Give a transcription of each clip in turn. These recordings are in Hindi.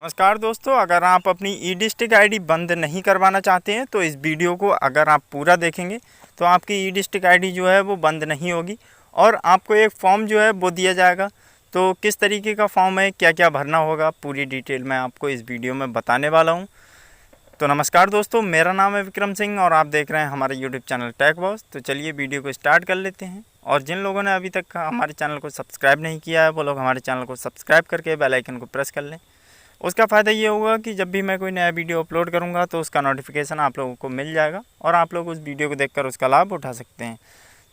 नमस्कार दोस्तों, अगर आप अपनी ई डिस्ट्रिक्ट आईडी बंद नहीं करवाना चाहते हैं तो इस वीडियो को अगर आप पूरा देखेंगे तो आपकी ई डिस्ट्रिक्ट आईडी जो है वो बंद नहीं होगी और आपको एक फॉर्म जो है वो दिया जाएगा। तो किस तरीके का फॉर्म है, क्या क्या भरना होगा, पूरी डिटेल मैं आपको इस वीडियो में बताने वाला हूं। तो नमस्कार दोस्तों, मेरा नाम है विक्रम सिंह और आप देख रहे हैं हमारे यूट्यूब चैनल टेक बॉस। तो चलिए वीडियो को स्टार्ट कर लेते हैं। और जिन लोगों ने अभी तक हमारे चैनल को सब्सक्राइब नहीं किया है वो लोग हमारे चैनल को सब्सक्राइब करके बेल आइकन को प्रेस कर लें। उसका फ़ायदा ये होगा कि जब भी मैं कोई नया वीडियो अपलोड करूंगा तो उसका नोटिफिकेशन आप लोगों को मिल जाएगा और आप लोग उस वीडियो को देखकर उसका लाभ उठा सकते हैं।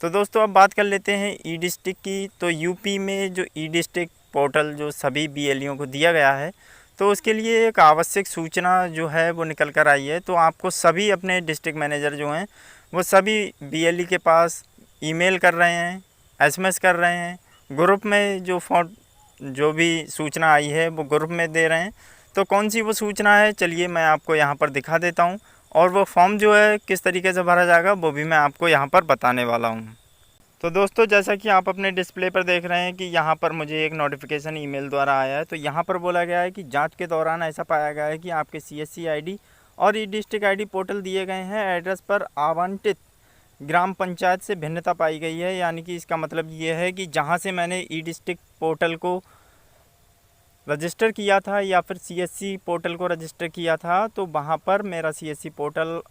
तो दोस्तों अब बात कर लेते हैं ई डिस्ट्रिक्ट की। तो यूपी में जो ई डिस्ट्रिक्ट पोर्टल जो सभी बीएलईओ को दिया गया है तो उसके लिए एक आवश्यक सूचना जो है वो निकल कर आई है। तो आपको सभी अपने डिस्ट्रिक्ट मैनेजर जो हैं वो सभी बीएलई के पास ईमेल कर रहे हैं, एसएमएस कर रहे हैं, ग्रुप में जो भी सूचना आई है वो ग्रुप में दे रहे हैं। तो कौन सी वो सूचना है, चलिए मैं आपको यहाँ पर दिखा देता हूँ और वो फॉर्म जो है किस तरीके से भरा जाएगा वो भी मैं आपको यहाँ पर बताने वाला हूँ। तो दोस्तों जैसा कि आप अपने डिस्प्ले पर देख रहे हैं कि यहाँ पर मुझे एक नोटिफिकेशन ईमेल द्वारा आया है। तो यहाँ पर बोला गया है कि जांच के दौरान ऐसा पाया गया है कि आपके सीएससी आईडी और ई डिस्ट्रिक्ट आईडी पोर्टल दिए गए हैं एड्रेस पर आवंटित ग्राम पंचायत से भिन्नता पाई गई है। यानी कि इसका मतलब ये है कि जहाँ से मैंने ई डिस्ट्रिक्ट पोर्टल को रजिस्टर किया था या फिर सीएससी पोर्टल को रजिस्टर किया था तो वहाँ पर मेरा सीएससी पोर्टल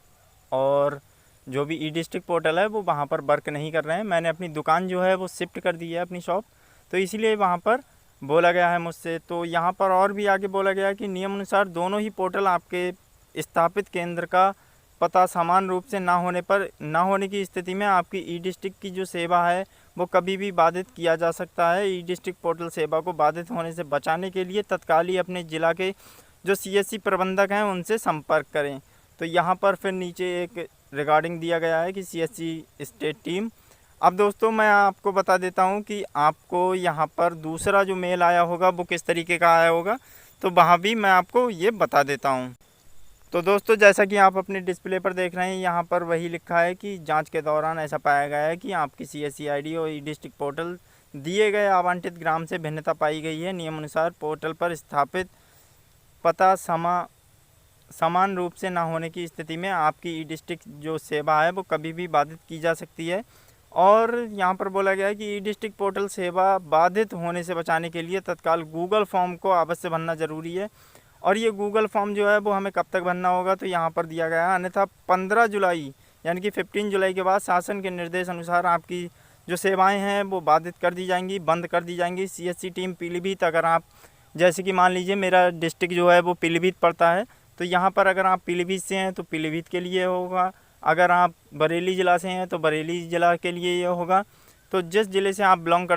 और जो भी ई डिस्ट्रिक्ट पोर्टल है वो वहाँ पर वर्क नहीं कर रहे हैं। मैंने अपनी दुकान जो है वो शिफ्ट कर दी है, अपनी शॉप, तो इसीलिए वहाँ पर बोला गया है मुझसे। तो यहाँ पर और भी आगे बोला गया है कि नियम अनुसार दोनों ही पोर्टल आपके स्थापित केंद्र का पता समान रूप से ना होने की स्थिति में आपकी ई डिस्ट्रिक्ट की जो सेवा है वो कभी भी बाधित किया जा सकता है। ई डिस्ट्रिक्ट पोर्टल सेवा को बाधित होने से बचाने के लिए तत्काल ही अपने ज़िला के जो सीएससी प्रबंधक हैं उनसे संपर्क करें। तो यहाँ पर फिर नीचे एक रिगार्डिंग दिया गया है कि सीएससी स्टेट टीम। अब दोस्तों मैं आपको बता देता हूँ कि आपको यहाँ पर दूसरा जो मेल आया होगा वो किस तरीके का आया होगा, तो वहाँ भी मैं आपको ये बता देता हूँ। तो दोस्तों जैसा कि आप अपने डिस्प्ले पर देख रहे हैं यहाँ पर वही लिखा है कि जांच के दौरान ऐसा पाया गया है कि आपकी सीएससी आईडी और ई डिस्ट्रिक्ट पोर्टल दिए गए आवंटित ग्राम से भिन्नता पाई गई है। नियम अनुसार पोर्टल पर स्थापित पता समान रूप से ना होने की स्थिति में आपकी ई डिस्ट्रिक्ट जो सेवा है वो कभी भी बाधित की जा सकती है। और यहाँ पर बोला गया है कि ई डिस्ट्रिक्ट पोर्टल सेवा बाधित होने से बचाने के लिए तत्काल गूगल फॉर्म को अवश्य भरना ज़रूरी है। और ये गूगल फॉर्म जो है वो हमें कब तक भरना होगा, तो यहाँ पर दिया गया है अन्यथा 15 जुलाई यानी कि 15 जुलाई के बाद शासन के निर्देश अनुसार आपकी जो सेवाएं हैं वो बाधित कर दी जाएंगी, बंद कर दी जाएंगी। सीएससी टीम पीलीभीत, अगर आप जैसे कि मान लीजिए मेरा डिस्ट्रिक्ट जो है वो पीलीभीत पड़ता है तो यहाँ पर अगर आप पीलीभीत से हैं तो पीलीभीत के लिए होगा, अगर आप बरेली ज़िला से हैं तो बरेली ज़िला के लिए ये होगा। तो जिस ज़िले से आप बिलोंग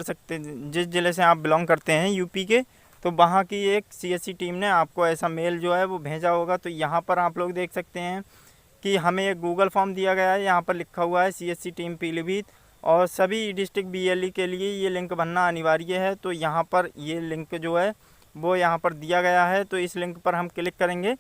करते हैं यूपी के, तो वहाँ की एक सीएससी टीम ने आपको ऐसा मेल जो है वो भेजा होगा। तो यहाँ पर आप लोग देख सकते हैं कि हमें एक गूगल फॉर्म दिया गया है, यहाँ पर लिखा हुआ है सीएससी टीम पीलीभीत और सभी डिस्ट्रिक्ट बीएलई के लिए ये लिंक भरना अनिवार्य है। तो यहाँ पर ये लिंक जो है वो यहाँ पर दिया गया है, तो इस लिंक पर हम क्लिक करेंगे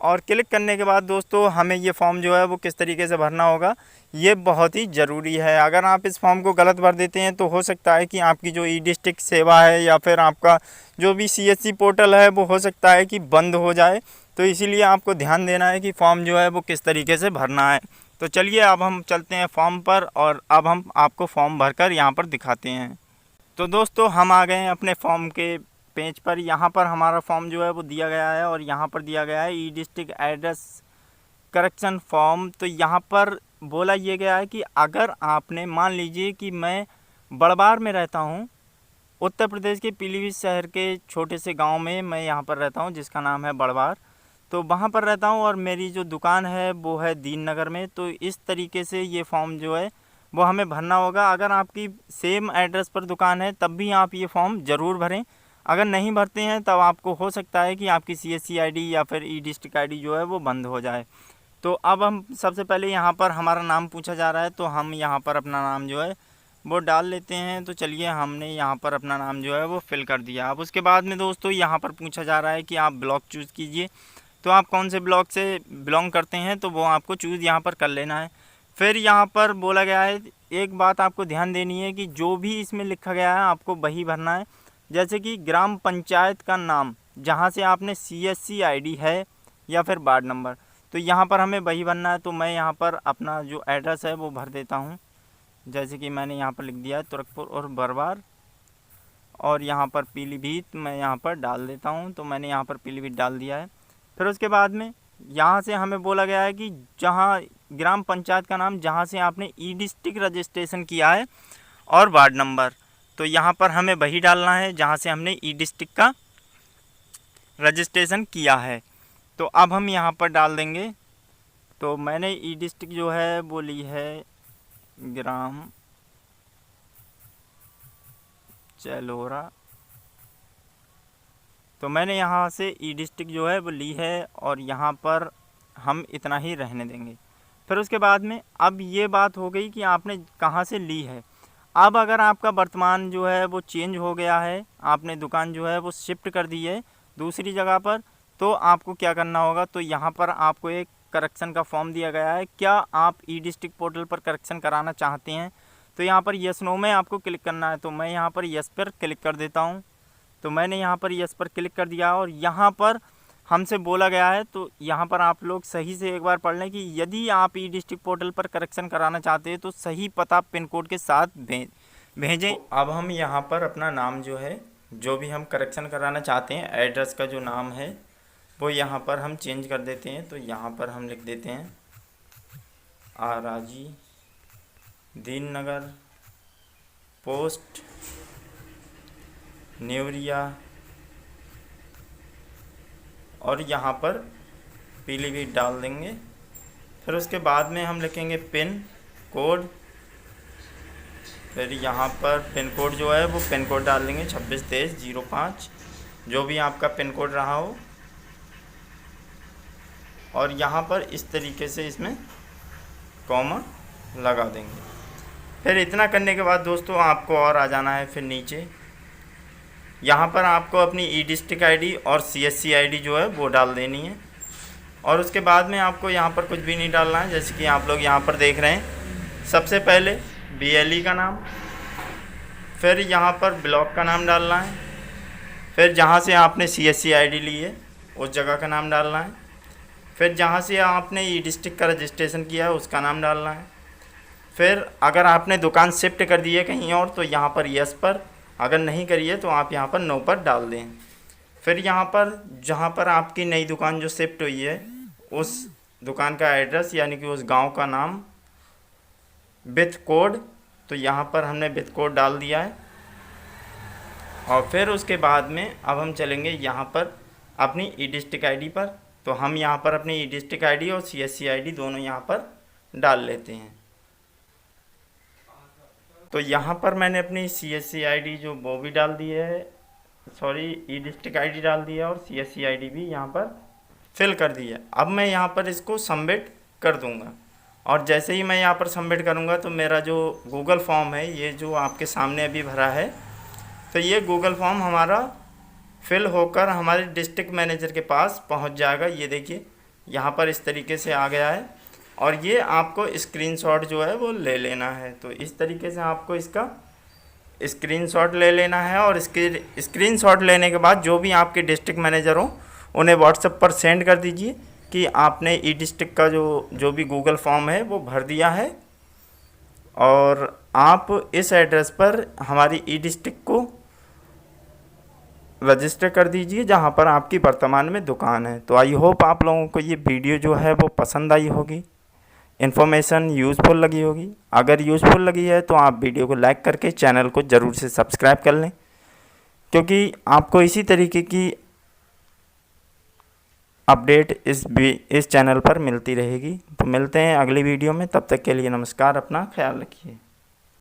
और क्लिक करने के बाद दोस्तों हमें ये फॉर्म जो है वो किस तरीके से भरना होगा ये बहुत ही ज़रूरी है। अगर आप इस फॉर्म को गलत भर देते हैं तो हो सकता है कि आपकी जो ई डिस्ट्रिक्ट सेवा है या फिर आपका जो भी सीएससी पोर्टल है वो हो सकता है कि बंद हो जाए। तो इसीलिए आपको ध्यान देना है कि फॉर्म जो है वो किस तरीके से भरना है। तो चलिए अब हम चलते हैं फॉर्म पर और अब हम आपको फॉर्म भरकर यहाँ पर दिखाते हैं। तो दोस्तों हम आ गए हैं अपने फॉर्म के पेज पर। यहाँ पर हमारा फॉर्म जो है वो दिया गया है और यहाँ पर दिया गया है ई डिस्ट्रिक्ट एड्रेस करेक्शन फॉर्म। तो यहाँ पर बोला ये गया है कि अगर आपने मान लीजिए कि मैं बड़बार में रहता हूँ, उत्तर प्रदेश के पीलीभीत शहर के छोटे से गांव में मैं यहाँ पर रहता हूँ जिसका नाम है बड़बार, तो वहाँ पर रहता हूँ और मेरी जो दुकान है वो है दीन नगर में। तो इस तरीके से ये फॉर्म जो है वो हमें भरना होगा। अगर आपकी सेम एड्रेस पर दुकान है तब भी आप ये फॉर्म ज़रूर भरें। अगर नहीं भरते हैं तब आपको हो सकता है कि आपकी सीएससी आईडी या फिर ई डिस्ट्रिक्ट आईडी जो है वो बंद हो जाए। तो अब हम सबसे पहले यहाँ पर हमारा नाम पूछा जा रहा है तो हम यहाँ पर अपना नाम जो है वो डाल लेते हैं। तो चलिए हमने यहाँ पर अपना नाम जो है वो फिल कर दिया। अब उसके बाद में दोस्तों यहाँ पर पूछा जा रहा है कि आप ब्लॉक चूज़ कीजिए, तो आप कौन से ब्लॉक से बिलोंग करते हैं तो वो आपको चूज़ यहाँ पर कर लेना है। फिर यहाँ पर बोला गया है, एक बात आपको ध्यान देनी है कि जो भी इसमें लिखा गया है आपको वही भरना है। जैसे कि ग्राम पंचायत का नाम जहाँ से आपने CSC ID है या फिर वार्ड नंबर, तो यहाँ पर हमें वही भरना है। तो मैं यहाँ पर अपना जो एड्रेस है वो भर देता हूँ, जैसे कि मैंने यहाँ पर लिख दिया है तुरकपुर और बरवार, और यहाँ पर पीलीभीत मैं यहाँ पर डाल देता हूँ। तो मैंने यहाँ पर पीलीभीत डाल दिया है। फिर उसके बाद में यहाँ से हमें बोला गया है कि जहाँ ग्राम पंचायत का नाम जहाँ से आपने ई-डिस्ट्रिक्ट रजिस्ट्रेशन किया है और वार्ड नंबर, तो यहाँ पर हमें वही डालना है जहाँ से हमने ई-डिस्ट्रिक्ट का रजिस्ट्रेशन किया है। तो अब हम यहाँ पर डाल देंगे। तो मैंने ई-डिस्ट्रिक्ट जो है वो ली है ग्राम चलोरा, तो मैंने यहाँ से ई-डिस्ट्रिक्ट जो है वो ली है और यहाँ पर हम इतना ही रहने देंगे। फिर उसके बाद में अब ये बात हो गई कि आपने कहाँ से ली है। अब अगर आपका वर्तमान जो है वो चेंज हो गया है, आपने दुकान जो है वो शिफ्ट कर दी है दूसरी जगह पर, तो आपको क्या करना होगा। तो यहाँ पर आपको एक करेक्शन का फॉर्म दिया गया है। क्या आप ई-डिस्ट्रिक्ट पोर्टल पर करेक्शन कराना चाहते हैं, तो यहाँ पर यस नो में आपको क्लिक करना है। तो मैं यहाँ पर यस पर क्लिक कर देता हूँ। तो मैंने यहाँ पर यस पर क्लिक कर दिया और यहाँ पर हमसे बोला गया है, तो यहाँ पर आप लोग सही से एक बार पढ़ लें कि यदि आप ई-डिस्ट्रिक्ट पोर्टल पर करेक्शन कराना चाहते हैं तो सही पता पिन कोड के साथ भेजें। अब हम यहाँ पर अपना नाम जो है, जो भी हम करेक्शन कराना चाहते हैं, एड्रेस का जो नाम है वो यहाँ पर हम चेंज कर देते हैं। तो यहाँ पर हम लिख देते हैं आराजी दीननगर, पोस्ट नेवरिया, और यहाँ पर पीलीभीत डाल देंगे। फिर उसके बाद में हम लिखेंगे पिन कोड। फिर यहाँ पर पिन कोड जो है वो पिन कोड डाल देंगे 262305, जो भी आपका पिन कोड रहा हो। और यहाँ पर इस तरीके से इसमें कॉमा लगा देंगे। फिर इतना करने के बाद दोस्तों आपको और आ जाना है फिर नीचे। यहाँ पर आपको अपनी ई-डिस्ट्रिक्ट ID और CSC ID जो है वो डाल देनी है। और उसके बाद में आपको यहाँ पर कुछ भी नहीं डालना है, जैसे कि आप लोग यहाँ पर देख रहे हैं। सबसे पहले BLE का नाम, फिर यहाँ पर ब्लॉक का नाम डालना है, फिर जहाँ से आपने CSC ID ली है उस जगह का नाम डालना है, फिर जहाँ से आपने ई-डिस्ट्रिक्ट का रजिस्ट्रेशन किया है उसका नाम डालना है। फिर अगर आपने दुकान शिफ्ट कर दी है कहीं और तो यहाँ पर यस पर, अगर नहीं करी है तो आप यहाँ पर नो पर डाल दें। फिर यहाँ पर जहाँ पर आपकी नई दुकान जो शिफ्ट हुई है उस दुकान का एड्रेस यानी कि उस गांव का नाम विथ कोड, तो यहाँ पर हमने विथ कोड डाल दिया है। और फिर उसके बाद में अब हम चलेंगे यहाँ पर अपनी ई-डिस्ट्रिक्ट ID पर। तो हम यहाँ पर अपनी ई-डिस्ट्रिक्ट ID और CSC ID दोनों यहाँ पर डाल लेते हैं। तो यहाँ पर मैंने अपनी CSC ID जो वो भी डाल दी है, सॉरी ई-डिस्ट्रिक्ट ID डाल दिया और CSC ID भी यहाँ पर फिल कर दी है। अब मैं यहाँ पर इसको सबमिट कर दूँगा और जैसे ही मैं यहाँ पर सबमिट करूँगा तो मेरा जो गूगल फॉर्म है, ये जो आपके सामने अभी भरा है, तो ये गूगल फॉर्म हमारा फिल होकर हमारे डिस्ट्रिक्ट मैनेजर के पास पहुँच जाएगा। ये देखिए यहाँ पर इस तरीके से आ गया है और ये आपको स्क्रीनशॉट जो है वो ले लेना है। तो इस तरीके से आपको इसका स्क्रीनशॉट ले लेना है और स्क्रीनशॉट लेने के बाद जो भी आपके डिस्ट्रिक्ट मैनेजर हो उन्हें व्हाट्सएप पर सेंड कर दीजिए कि आपने ई-डिस्ट्रिक्ट का जो भी गूगल फॉर्म है वो भर दिया है और आप इस एड्रेस पर हमारी ई-डिस्ट्रिक्ट को रजिस्टर कर दीजिए जहां पर आपकी वर्तमान में दुकान है। तो आई होप आप लोगों को ये वीडियो जो है वो पसंद आई होगी, इन्फॉर्मेशन यूज़फुल लगी होगी। अगर यूज़फुल लगी है तो आप वीडियो को लाइक करके चैनल को ज़रूर से सब्सक्राइब कर लें, क्योंकि आपको इसी तरीके की अपडेट इस चैनल पर मिलती रहेगी। तो मिलते हैं अगली वीडियो में, तब तक के लिए नमस्कार, अपना ख्याल रखिए।